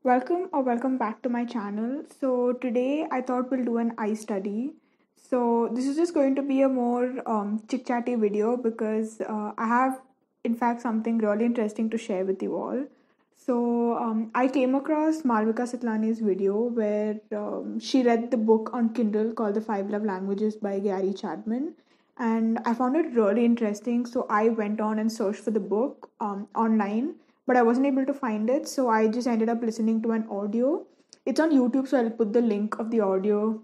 Welcome back to my channel. So today I thought we'll do an eye study. So this is just going to be a more chit chatty video because I have in fact something really interesting to share with you all. So I came across Malvika Sitlani's video where she read the book on Kindle called The Five Love Languages by Gary Chapman, and I found it really interesting. So I went on and searched for the book online, but I wasn't able to find it. So I just ended up listening to an audio. It's on YouTube, so I'll put the link of the audio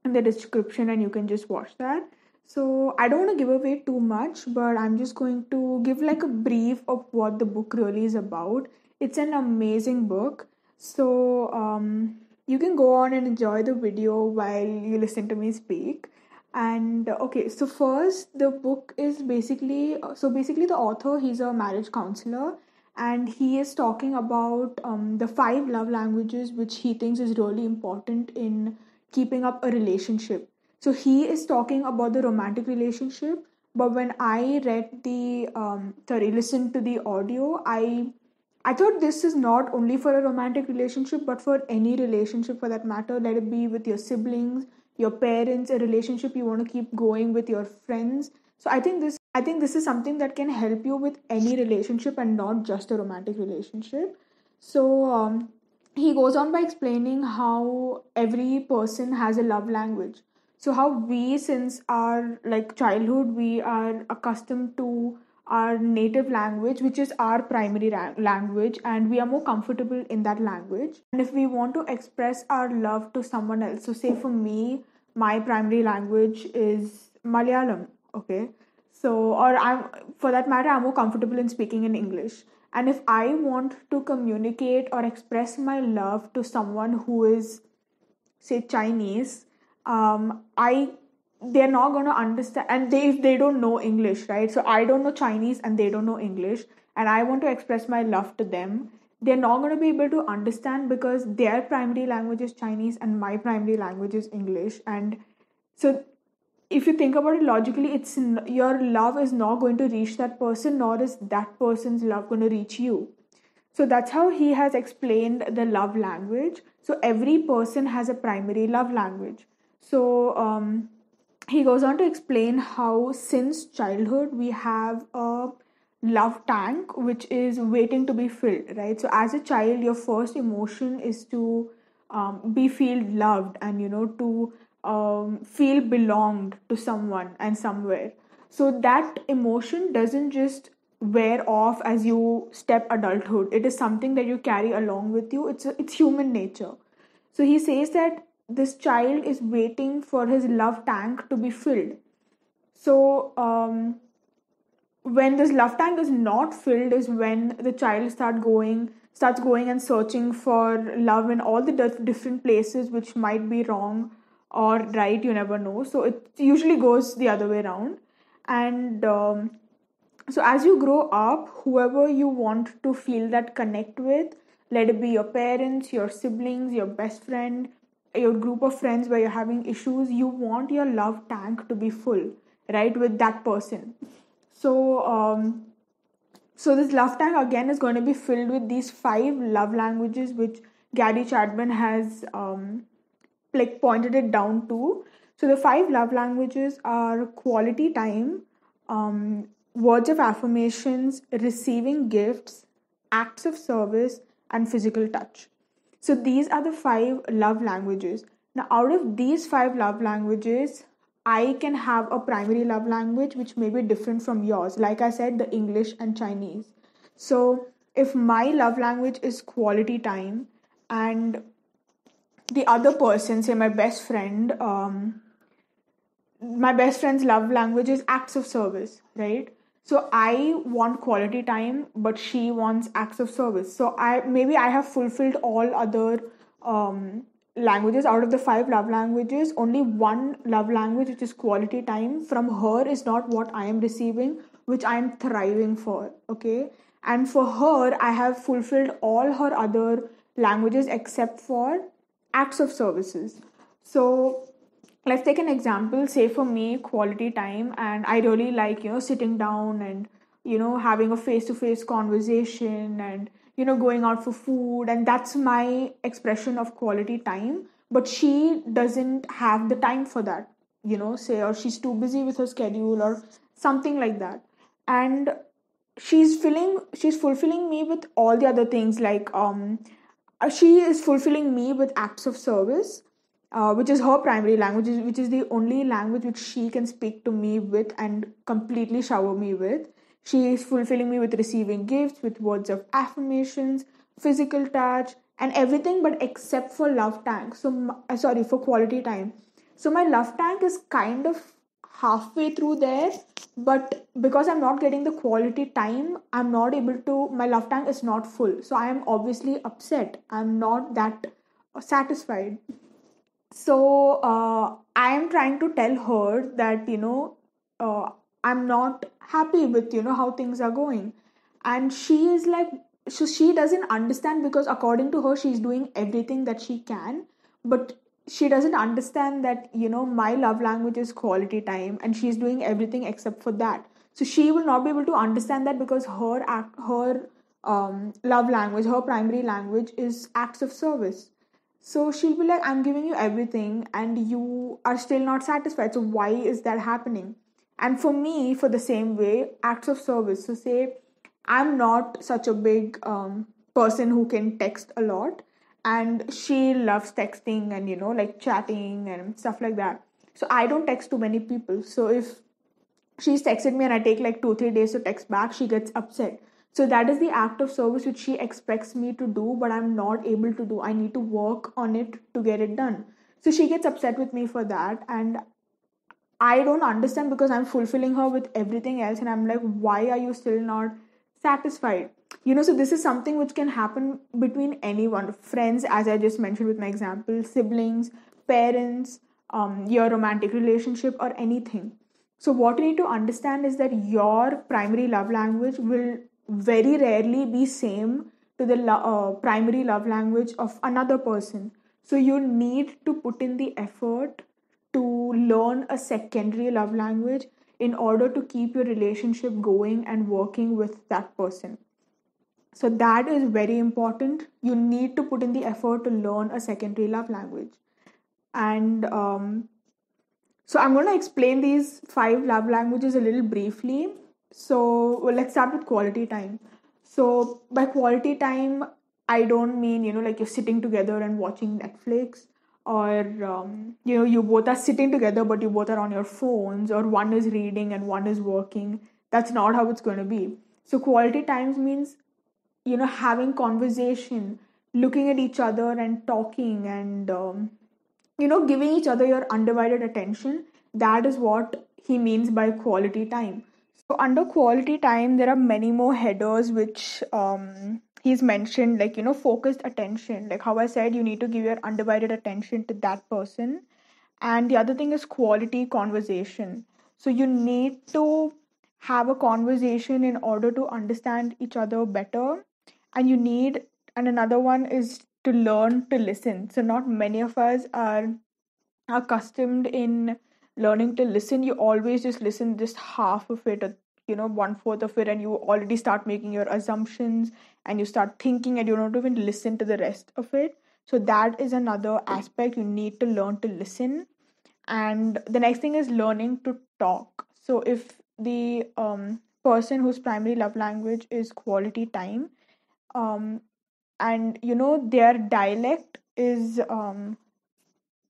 in the description and you can just watch that. So I don't want to give away too much, but I'm just going to give like a brief of what the book really is about. It's an amazing book. So you can go on and enjoy the video while you listen to me speak. And okay, so first the book is basically the author, he's a marriage counselor, and he is talking about the five love languages which he thinks is really important in keeping up a relationship. So he is talking about the romantic relationship, but when I listened to the audio, I thought this is not only for a romantic relationship, but for any relationship for that matter. Let it be with your siblings, your parents, a relationship you want to keep going with your friends. So I think this is something that can help you with any relationship and not just a romantic relationship. So he goes on by explaining how every person has a love language. So how we, since our like childhood, we are accustomed to our native language, which is our primary language, and we are more comfortable in that language. And if we want to express our love to someone else, so say for me, my primary language is Malayalam, okay? So, or I'm, for that matter, I'm more comfortable in speaking in English. And if I want to communicate or express my love to someone who is, say, Chinese, I they're not going to understand, and they if they don't know English, right? So I don't know Chinese and they don't know English, and I want to express my love to them. They're not going to be able to understand because their primary language is Chinese and my primary language is English. And so if you think about it logically, your love is not going to reach that person, nor is that person's love going to reach you. So that's how he has explained the love language. So every person has a primary love language. So he goes on to explain how since childhood we have a love tank which is waiting to be filled, right? So as a child, your first emotion is to be feel loved and to feel belonged to someone and somewhere. So that emotion doesn't just wear off as you step adulthood. It is something that you carry along with you. It's human nature. So he says that this child is waiting for his love tank to be filled. So when this love tank is not filled is when the child starts going and searching for love in all the different places, which might be wrong or right, you never know. So it usually goes the other way around. And so as you grow up, whoever you want to feel that connect with, let it be your parents, your siblings, your best friend, your group of friends where you're having issues, you want your love tank to be full, right, with that person. So so this love tank again is going to be filled with these five love languages which Gary Chapman has like pointed it down to. So the five love languages are quality time, words of affirmations, receiving gifts, acts of service, and physical touch. So these are the five love languages. Now, out of these five love languages, I can have a primary love language which may be different from yours. Like I said, the English and Chinese. So if my love language is quality time and the other person, say my best friend's love language is acts of service, right? So I want quality time, but she wants acts of service. So I have fulfilled all other languages. Out of the five love languages, only one love language, which is quality time, from her is not what I am receiving, which I am thriving for. Okay, and for her, I have fulfilled all her other languages except for acts of services. So let's take an example. Say for me, quality time, and I really like sitting down and having a face to face conversation and going out for food, and that's my expression of quality time. But she doesn't have the time for that, say, or she's too busy with her schedule or something like that. And she's fulfilling me with all the other things, like she is fulfilling me with acts of service, which is her primary language, which is the only language which she can speak to me with and completely shower me with. She is fulfilling me with receiving gifts, with words of affirmations, physical touch, and everything, but except for love tank. So, sorry, for quality time. So, my love tank is kind of halfway through there, but because I'm not getting the quality time, I'm not able to, my love tank is not full. So, I am obviously upset. I'm not that satisfied. So I am trying to tell her that I'm not happy with how things are going. And she is like, so she doesn't understand, because according to her she's doing everything that she can, but she doesn't understand that my love language is quality time, and she's doing everything except for that. So she will not be able to understand that, because her love language, her primary language, is acts of service. So she'll be like, I'm giving you everything and you are still not satisfied. So why is that happening? And for me, for the same way, acts of service. So say I'm not such a big person who can text a lot, and she loves texting and like chatting and stuff like that. So I don't text to many people. So if she's texted me and I take like 2-3 days to text back, she gets upset. So that is the act of service which she expects me to do, but I'm not able to do. I need to work on it to get it done. So she gets upset with me for that, and I don't understand, because I'm fulfilling her with everything else, and I'm like, why are you still not satisfied? So this is something which can happen between anyone, friends, as I just mentioned with my example, siblings, parents, your romantic relationship, or anything. So what you need to understand is that your primary love language will very rarely be same to the primary love language of another person. So you need to put in the effort to learn a secondary love language in order to keep your relationship going and working with that person. So that is very important. You need to put in the effort to learn a secondary love language. And so I'm going to explain these 5 love languages a little briefly. So let's start with quality time. So by quality time, I don't mean, like you're sitting together and watching Netflix, or, you both are sitting together, but you both are on your phones, or one is reading and one is working. That's not how it's going to be. So quality times means, having conversation, looking at each other and talking, and, giving each other your undivided attention. That is what he means by quality time. So under quality time, there are many more headers which he's mentioned, like, focused attention. Like how I said, you need to give your undivided attention to that person. And the other thing is quality conversation. So you need to have a conversation in order to understand each other better. And and another one is to learn to listen. So not many of us are accustomed in learning to listen. You always just listen just half of it, or 1/4 of it, and you already start making your assumptions, and you start thinking, and you don't even listen to the rest of it. So that is another aspect. You need to learn to listen. And the next thing is learning to talk. So if the person whose primary love language is quality time, um, and their dialect is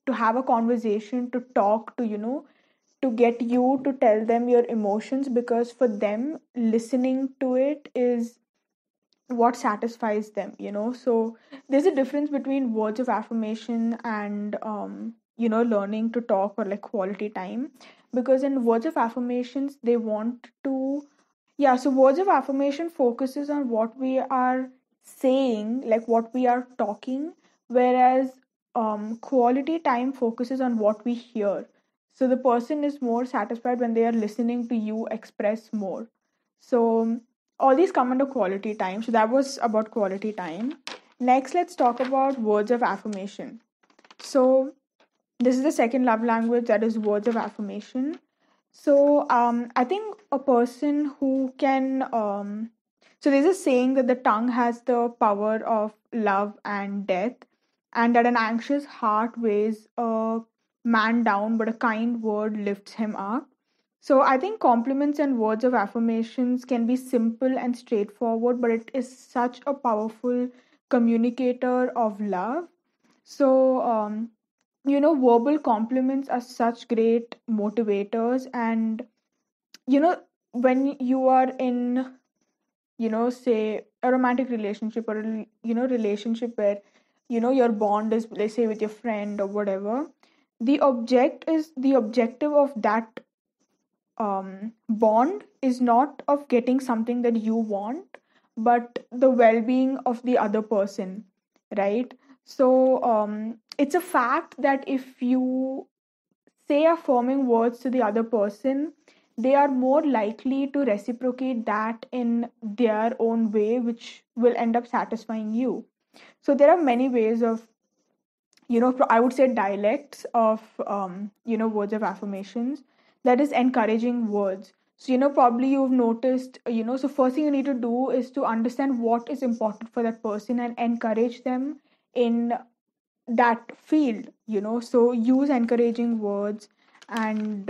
to have a conversation, to talk, to to get you to tell them your emotions, because for them listening to it is what satisfies them. So there's a difference between words of affirmation and learning to talk, or like quality time. Because in words of affirmations, they want to, yeah, so words of affirmation focuses on what we are saying, like what we are talking, whereas quality time focuses on what we hear. So the person is more satisfied when they are listening to you express more. So all these come under quality time. So that was about quality time. Next, let's talk about words of affirmation. So this is the second love language, that is words of affirmation. So I think a person who can So there's a saying that the tongue has the power of love and death, and that an anxious heart weighs a man down, but a kind word lifts him up. So I think compliments and words of affirmations can be simple and straightforward, but it is such a powerful communicator of love. So, verbal compliments are such great motivators. And, when you are in, say a romantic relationship, or a, relationship where, your bond is, let's say, with your friend or whatever, the objective of that bond is not of getting something that you want, but the well-being of the other person, right? So it's a fact that if you say affirming words to the other person, they are more likely to reciprocate that in their own way, which will end up satisfying you. So there are many ways of, I would say, dialects of, words of affirmations. That is encouraging words. So, probably you've noticed, so first thing you need to do is to understand what is important for that person and encourage them in that field. So use encouraging words, and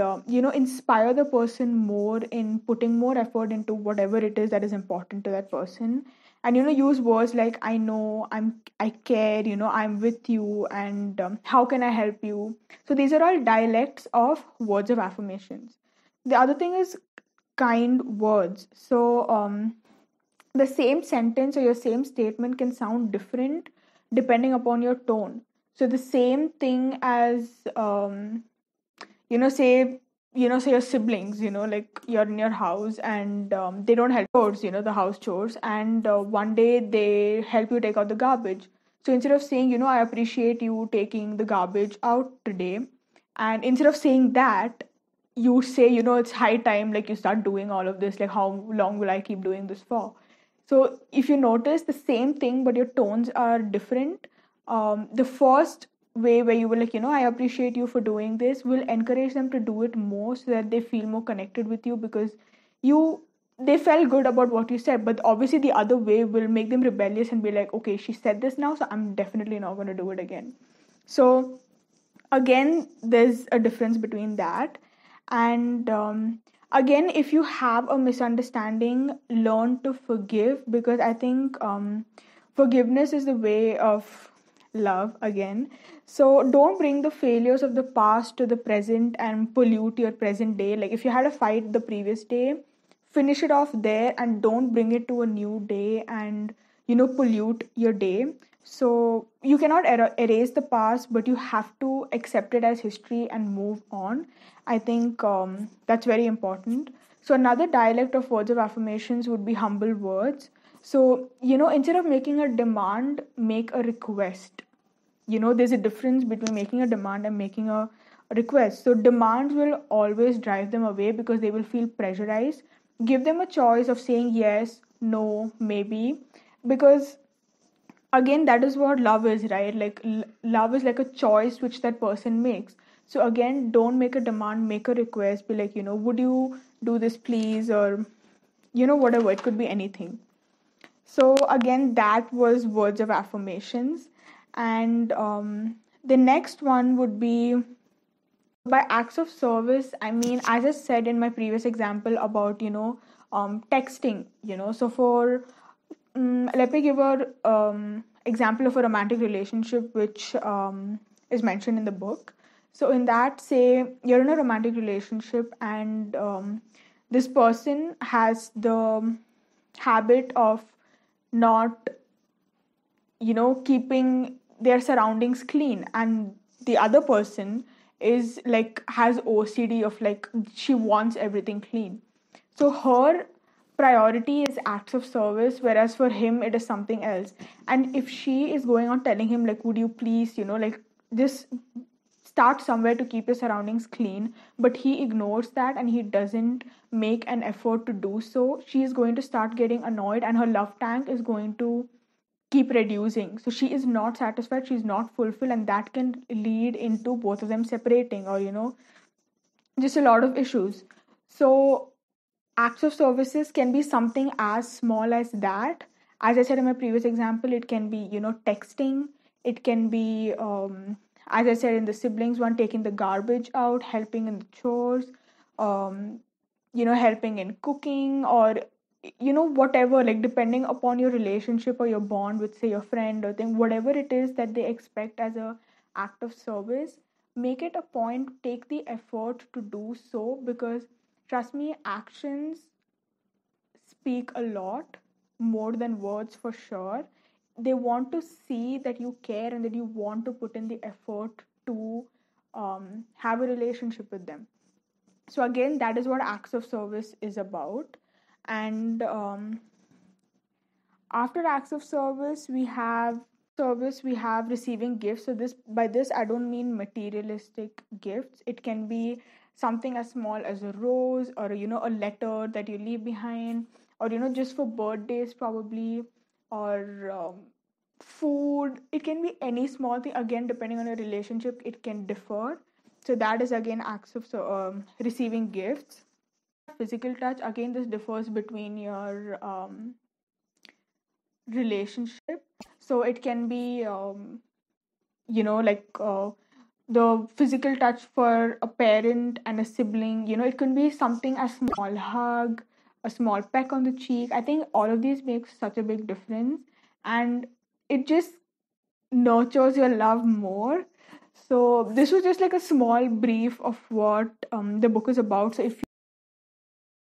inspire the person more in putting more effort into whatever it is that is important to that person. And use words like, I know, I care, I'm with you, and how can I help you. So these are all dialects of words of affirmations. The other thing is kind words. So the same sentence or your same statement can sound different depending upon your tone. So the same thing as, say, say your siblings, like you're in your house, and they don't help chores, the house chores, and one day they help you take out the garbage. So instead of saying, I appreciate you taking the garbage out today, and instead of saying that, you say, it's high time, like you start doing all of this, like how long will I keep doing this for. So if you notice the same thing, but your tones are different, the first way where you will, like, I appreciate you for doing this, will encourage them to do it more, so that they feel more connected with you, because you they felt good about what you said. But obviously the other way will make them rebellious and be like, okay, she said this now, so I'm definitely not going to do it again. So again, there's a difference between that. And again, if you have a misunderstanding, learn to forgive, because I think forgiveness is the way of love again. So don't bring the failures of the past to the present and pollute your present day. Like if you had a fight the previous day, finish it off there, and don't bring it to a new day and pollute your day. So you cannot erase the past, but you have to accept it as history and move on. I think that's very important. So another dialect of words of affirmations would be humble words. So instead of making a demand, make a request. There's a difference between making a demand and making a request. So demands will always drive them away because they will feel pressurized. Give them a choice of saying yes, no, maybe, because again, that is what love is, right? Like love is like a choice which that person makes. So again, don't make a demand, make a request. Be like, would you do this please, or whatever, it could be anything. So again, that was words of affirmations. And the next one would be by acts of service. I mean, as I said in my previous example about texting. So for let me give a example of a romantic relationship which is mentioned in the book. So in that, say you're in a romantic relationship, and this person has the habit of not keeping their surroundings clean, and the other person is like has OCD of like she wants everything clean. So her priority is acts of service, whereas for him it is something else. And if she is going on telling him like, would you please like just start somewhere to keep your surroundings clean, but he ignores that and he doesn't make an effort to do so, she is going to start getting annoyed, and her love tank is going to keep reducing. So she is not satisfied, she's not fulfilled, and that can lead into both of them separating, or just a lot of issues. So Acts of services can be something as small as that. As I said in my previous example, it can be, texting. It can be, as I said in the siblings one, taking the garbage out, helping in the chores, um, helping in cooking, or whatever, like depending upon your relationship or your bond with, say, your friend or thing, whatever it is that they expect as a act of service, make it a point, take the effort to do so, because trust me, actions speak a lot more than words for sure. They want to see that you care and that you want to put in the effort to have a relationship with them. So again, that is what acts of service is about. And after acts of service, we have receiving gifts. So this, by this I don't mean materialistic gifts. It can be something as small as a rose, or a letter that you leave behind, or just for birthdays probably, or food. It can be any small thing, again depending on your relationship it can differ. So that is again acts of receiving gifts. Physical touch, again this differs between your relationship. So it can be like the physical touch for a parent and a sibling. It can be something as small hug, a small peck on the cheek. I think all of these make such a big difference, and it just nurtures your love more. So this was just like a small brief of what the book is about. So if